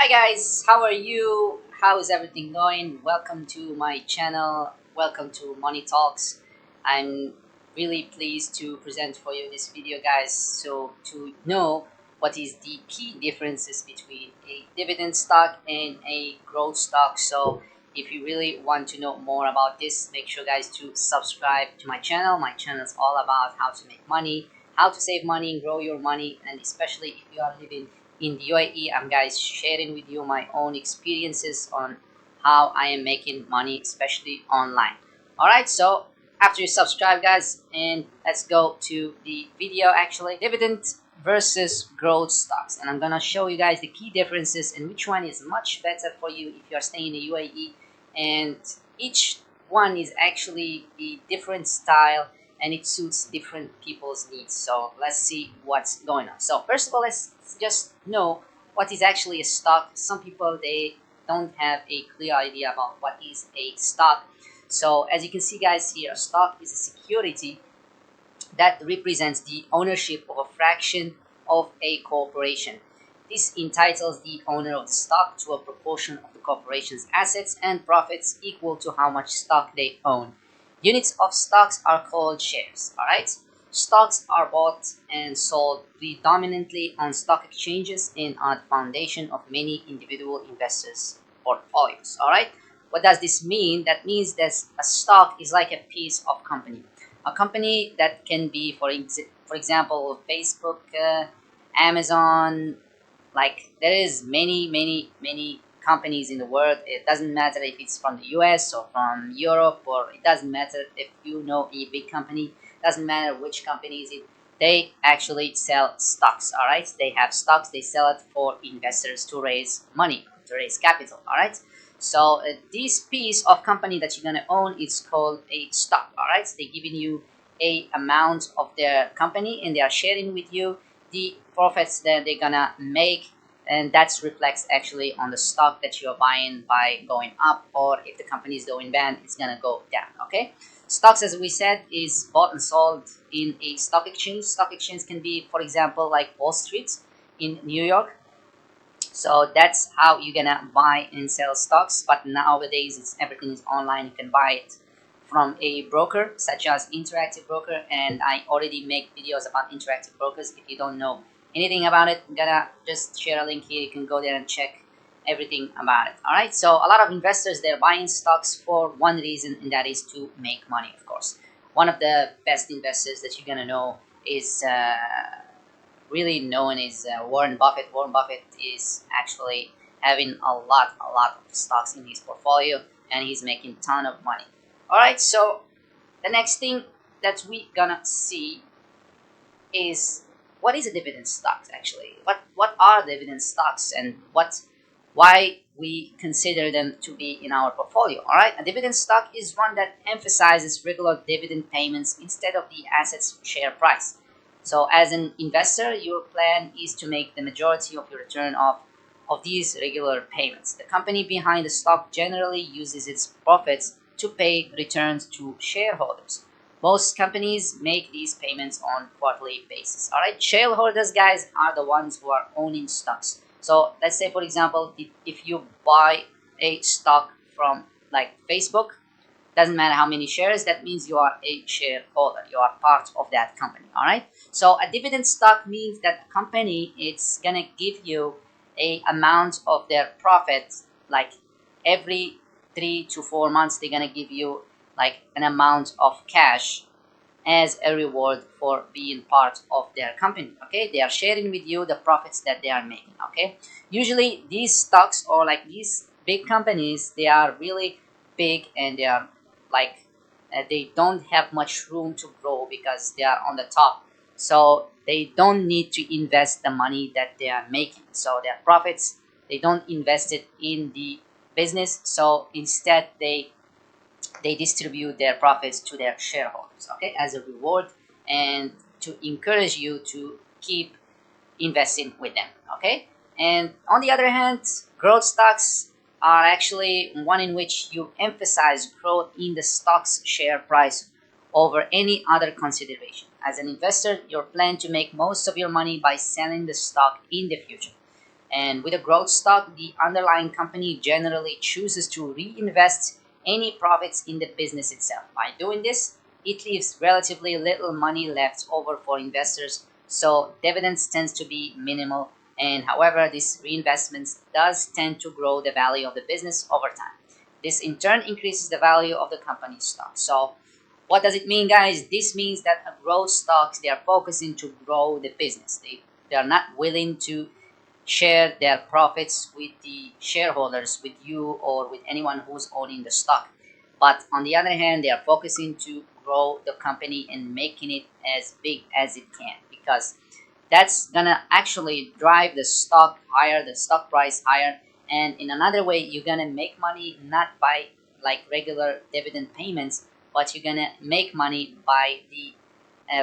Hi guys, how are you? How is everything going? Welcome to my channel. Welcome to Money Talks. I'm really pleased to present for you this video, guys. So to know what is the key differences between a dividend stock and a growth stock. So if you really want to know more about this, make sure guys to subscribe to my channel. My channel is all about how to make money, how to save money and grow your money, and especially if you are living in the UAE, I'm guys sharing with you my own experiences on how I am making money, especially online. Alright, so after you subscribe guys, and let's go to the video. Actually, dividend versus growth stocks, and I'm gonna show you guys the key differences and which one is much better for you if you're staying in the UAE, and each one is actually a different style and it suits different people's needs. So let's see what's going on. So first of all, let's just know what is actually a stock. Some people, they don't have a clear idea about what is a stock. So as you can see guys here, a stock is a security that represents the ownership of a fraction of a corporation. This entitles the owner of the stock to a proportion of the corporation's assets and profits equal to how much stock they own. Units of stocks are called shares. All right. Stocks are bought and sold predominantly on stock exchanges and are the foundation of many individual investors' portfolios. All right. What does this mean? That means that a stock is like a piece of company. A company that can be, for example, Facebook, Amazon. Like there is many companies in the world. It doesn't matter if it's from the US or from Europe, or it doesn't matter if you know a big company. Doesn't matter which company is it. They actually sell stocks. All right, they have stocks. They sell it for investors to raise money, to raise capital. All right. So this piece of company that you're gonna own is called a stock. All right, they're giving you a amount of their company and they are sharing with you the profits that they're gonna make, and that reflects actually on the stock that you're buying by going up, or if the company is going bad, it's gonna go down. Okay, stocks, as we said, is bought and sold in a stock exchange. Stock exchange can be, for example, like Wall Street in New York. So that's how you're gonna buy and sell stocks. But nowadays, it's everything is online. You can buy it from a broker such as Interactive Broker, and I already make videos about Interactive Brokers. If you don't know anything about it, I'm gonna just share a link here. You can go there and check everything about it. All right. So a lot of investors, they're buying stocks for one reason, and that is to make money. Of course, one of the best investors that you're gonna know is really known as Warren Buffett. Warren Buffett is actually having a lot of stocks in his portfolio, and he's making a ton of money. All right, so the next thing that we gonna see is what is a dividend stock actually? What are dividend stocks, and why we consider them to be in our portfolio? All right, a dividend stock is one that emphasizes regular dividend payments instead of the asset's share price. So as an investor, your plan is to make the majority of your return of these regular payments. The company behind the stock generally uses its profits to pay returns to shareholders. Most companies make these payments on quarterly basis. All right, shareholders, guys, are the ones who are owning stocks. So let's say, for example, if you buy a stock from like Facebook, doesn't matter how many shares, that means you are a shareholder, you are part of that company. All right, so a dividend stock means that the company, it's gonna give you a amount of their profit, like every 3 to 4 months they're gonna give you like an amount of cash as a reward for being part of their company. Okay, they are sharing with you the profits that they are making. Okay, usually these stocks, or like these big companies, they are really big, and they are like they don't have much room to grow because they are on the top. So they don't need to invest the money that they are making, so their profits, they don't invest it in the business. So instead they distribute their profits to their shareholders, okay, as a reward, and to encourage you to keep investing with them. Okay, and on the other hand, growth stocks are actually one in which you emphasize growth in the stock's share price over any other consideration. As an investor, you plan to make most of your money by selling the stock in the future. And with a growth stock, the underlying company generally chooses to reinvest any profits in the business itself. By doing this, it leaves relatively little money left over for investors, so dividends tends to be minimal. And however, this reinvestment does tend to grow the value of the business over time. This in turn increases the value of the company's stock. So what does it mean, guys? This means that a growth stocks, they are focusing to grow the business. They are not willing to share their profits with the shareholders, with you or with anyone who's owning the stock. But on the other hand, they are focusing to grow the company and making it as big as it can, because that's gonna actually drive the stock higher, the stock price higher. And in another way, you're gonna make money not by like regular dividend payments, but you're gonna make money by the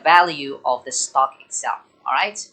value of the stock itself. All right.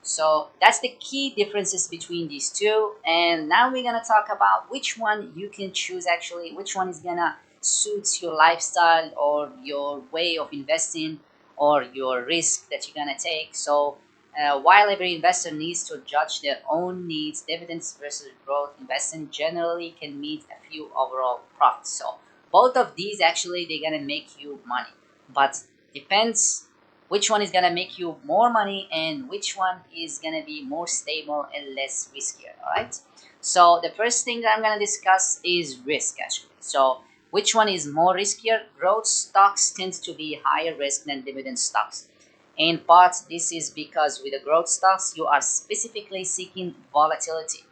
So that's the key differences between these two. And now we're gonna talk about which one you can choose actually, which one is gonna suit your lifestyle or your way of investing or your risk that you're gonna take. So while every investor needs to judge their own needs, dividends versus growth investing generally can meet a few overall profits. So both of these actually they're gonna make you money, but depends which one is gonna make you more money and which one is gonna be more stable and less riskier. All right. So the first thing that I'm gonna discuss is risk actually. So which one is more riskier? Growth stocks tends to be higher risk than dividend stocks. In part, this is because with the growth stocks, you are specifically seeking volatility.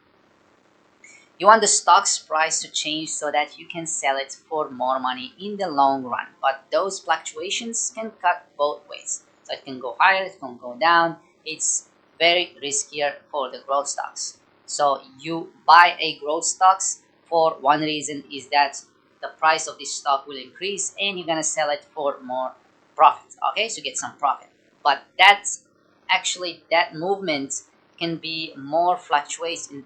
You want the stock's price to change so that you can sell it for more money in the long run. But those fluctuations can cut both ways. So it can go higher, it can go down. It's very riskier for the growth stocks. So you buy a growth stocks for one reason is that the price of this stock will increase and you're gonna sell it for more profit. Okay, so get some profit. But that's actually that movement can be more fluctuating,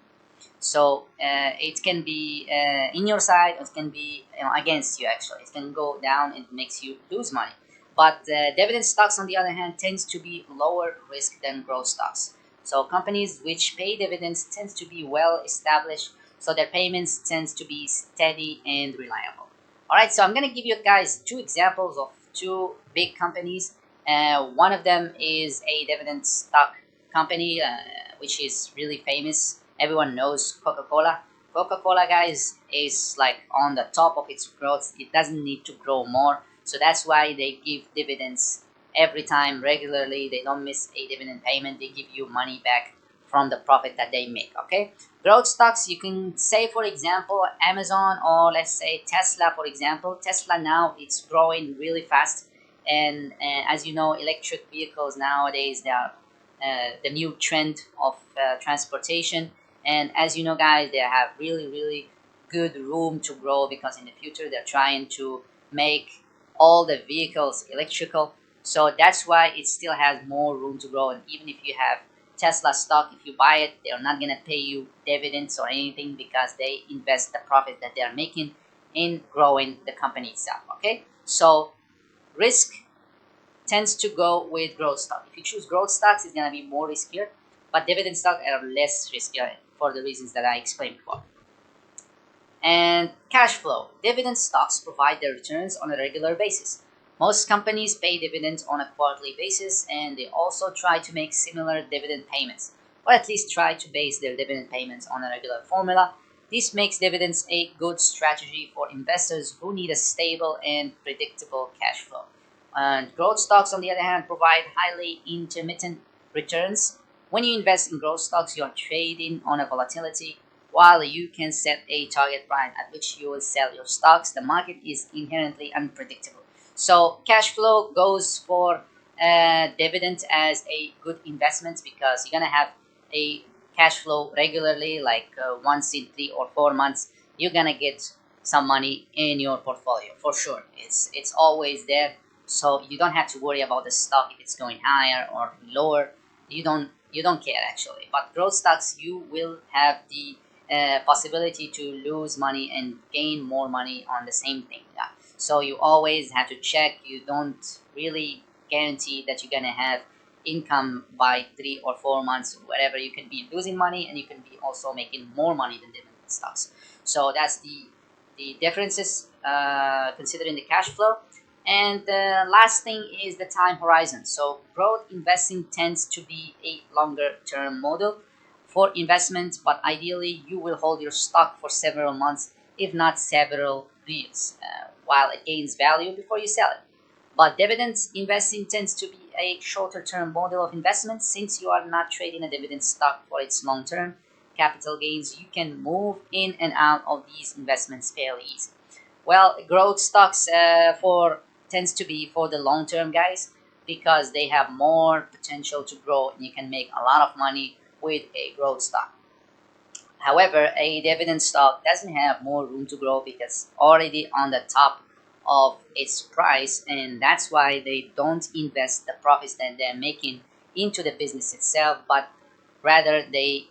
so it can be in your side, it can be against you actually. It can go down and makes you lose money. But dividend stocks on the other hand tends to be lower risk than growth stocks. So companies which pay dividends tends to be well established, so their payments tends to be steady and reliable. All right, so I'm gonna give you guys two examples of two big companies. One of them is a dividend stock company, which is really famous. Everyone knows Coca-Cola. Coca-Cola, guys, is like on the top of its growth. It doesn't need to grow more. So that's why they give dividends every time regularly. They don't miss a dividend payment. They give you money back from the profit that they make. Okay. Growth stocks, you can say, for example, Amazon, or let's say Tesla, for example. Tesla now it's growing really fast. And as you know, electric vehicles nowadays, they are the new trend of transportation. And as you know, guys, they have really, really good room to grow, because in the future they're trying to make all the vehicles electrical. So that's why it still has more room to grow. And even if you have Tesla stock, if you buy it, they're not gonna pay you dividends or anything, because they invest the profit that they're making in growing the company itself. Okay, so risk tends to go with growth stock. If you choose growth stocks, it's gonna be more riskier, but dividend stocks are less riskier for the reasons that I explained before. And cash flow. Dividend stocks provide their returns on a regular basis. Most companies pay dividends on a quarterly basis, and they also try to make similar dividend payments, or at least try to base their dividend payments on a regular formula. This makes dividends a good strategy for investors who need a stable and predictable cash flow. And growth stocks, on the other hand, provide highly intermittent returns. When you invest in growth stocks, you are trading on a volatility. While you can set a target price at which you will sell your stocks, the market is inherently unpredictable. So cash flow goes for dividends as a good investment, because you're gonna have a cash flow regularly, like once in 3 or 4 months. You're gonna get some money in your portfolio for sure. It's always there, so you don't have to worry about the stock if it's going higher or lower. You don't care actually. But growth stocks, you will have the possibility to lose money and gain more money on the same thing. Yeah. So you always have to check. You don't really guarantee that you're gonna have income by 3 or 4 months, whatever. You can be losing money and you can be also making more money than dividend stocks. So that's the differences considering the cash flow. And the last thing is the time horizon. So growth investing tends to be a longer term model for investments, but ideally you will hold your stock for several months, if not several years, while it gains value before you sell it. But dividends investing tends to be a shorter term model of investment. Since you are not trading a dividend stock for its long term capital gains, you can move in and out of these investments fairly easy. Well, growth stocks for tends to be for the long term, guys, because they have more potential to grow and you can make a lot of money with a growth stock. However, a dividend stock doesn't have more room to grow because already on the top of its price, and that's why they don't invest the profits that they're making into the business itself, but rather they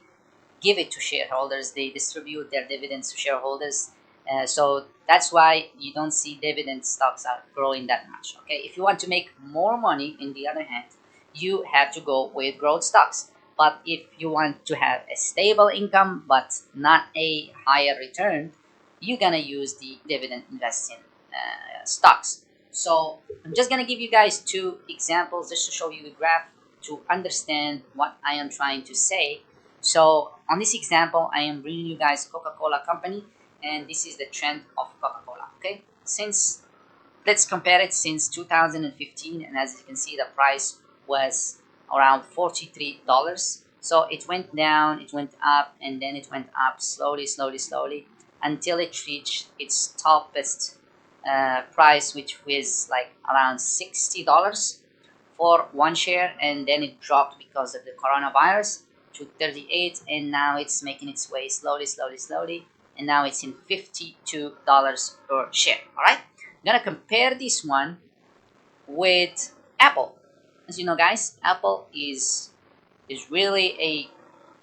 give it to shareholders. They distribute their dividends to shareholders. So that's why you don't see dividend stocks are growing that much. Okay, if you want to make more money, in the other hand, you have to go with growth stocks. But if you want to have a stable income but not a higher return, you're gonna use the dividend investing stocks. So I'm just gonna give you guys two examples just to show you the graph to understand what I am trying to say. So on this example, I am bringing you guys Coca-Cola company, and this is the trend of Coca-Cola. Okay, since let's compare it since 2015, and as you can see, the price was around $43. So it went down, it went up, and then it went up slowly, slowly, slowly until it reached its toppest price, which was like around $60 for one share, and then it dropped because of the coronavirus to 38, and now it's making its way slowly, slowly, slowly, and now it's in $52 per share. All right, I'm gonna compare this one with Apple. As you know, guys, Apple is really a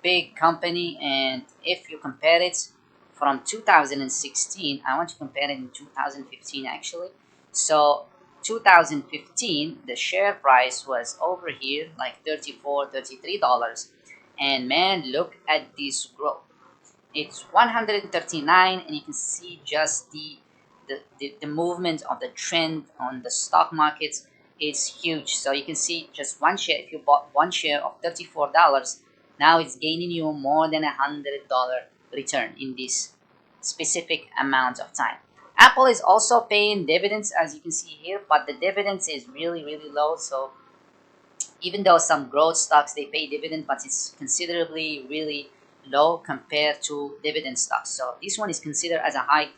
big company, and if you compare it from 2016, I want to compare it in 2015 actually. So 2015, the share price was over here like 34 $33, and man, look at this growth. It's 139, and you can see just the movement of the trend on the stock markets. It's huge. So you can see just one share, if you bought one share of $34, now it's gaining you more than $100 return in this specific amount of time. Apple is also paying dividends, as you can see here, but the dividends is really, really low. So even though some growth stocks they pay dividend, but it's considerably really low compared to dividend stocks. So this one is considered as a high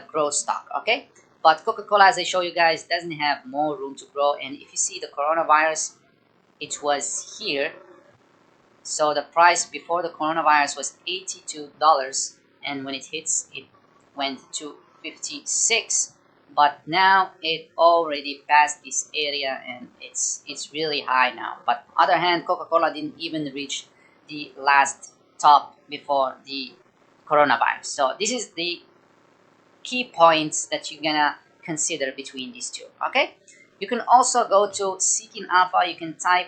growth stock. Okay, but Coca-Cola, as I show you guys, doesn't have more room to grow. And if you see the coronavirus, it was here. So the price before the coronavirus was $82, and when it hits, it went to 56. But now it already passed this area, and it's really high now. But other hand, Coca-Cola didn't even reach the last top before the coronavirus. So this is the key points that you're gonna consider between these two. Okay, you can also go to Seeking Alpha. You can type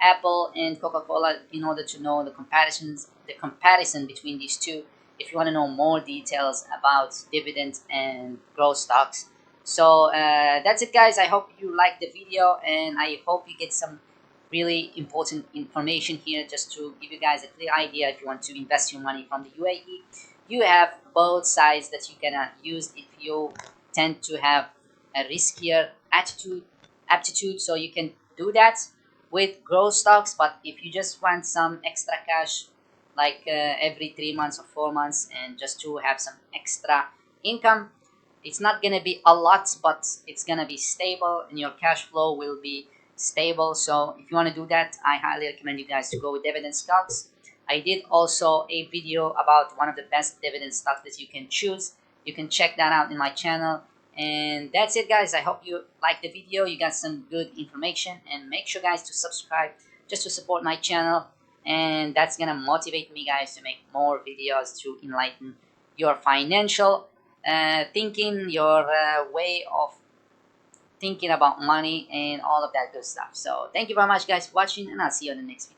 Apple and Coca-Cola in order to know the comparison between these two, if you want to know more details about dividends and growth stocks. So that's it, guys. I hope you liked the video, and I hope you get some really important information here just to give you guys a clear idea. If you want to invest your money from the UAE, you have both sides that you can use if you tend to have a riskier aptitude, so you can do that with growth stocks. But if you just want some extra cash, like every 3 months or 4 months, and just to have some extra income, it's not gonna be a lot, but it's gonna be stable, and your cash flow will be stable. So if you want to do that, I highly recommend you guys to go with dividend stocks. I did also a video about one of the best dividend stocks that you can choose. You can check that out in my channel. And that's it, guys. I hope you liked the video. You got some good information, and make sure, guys, to subscribe just to support my channel, and that's gonna motivate me, guys, to make more videos to enlighten your financial thinking, your way of thinking about money and all of that good stuff. So thank you very much, guys, for watching, and I'll see you on the next video.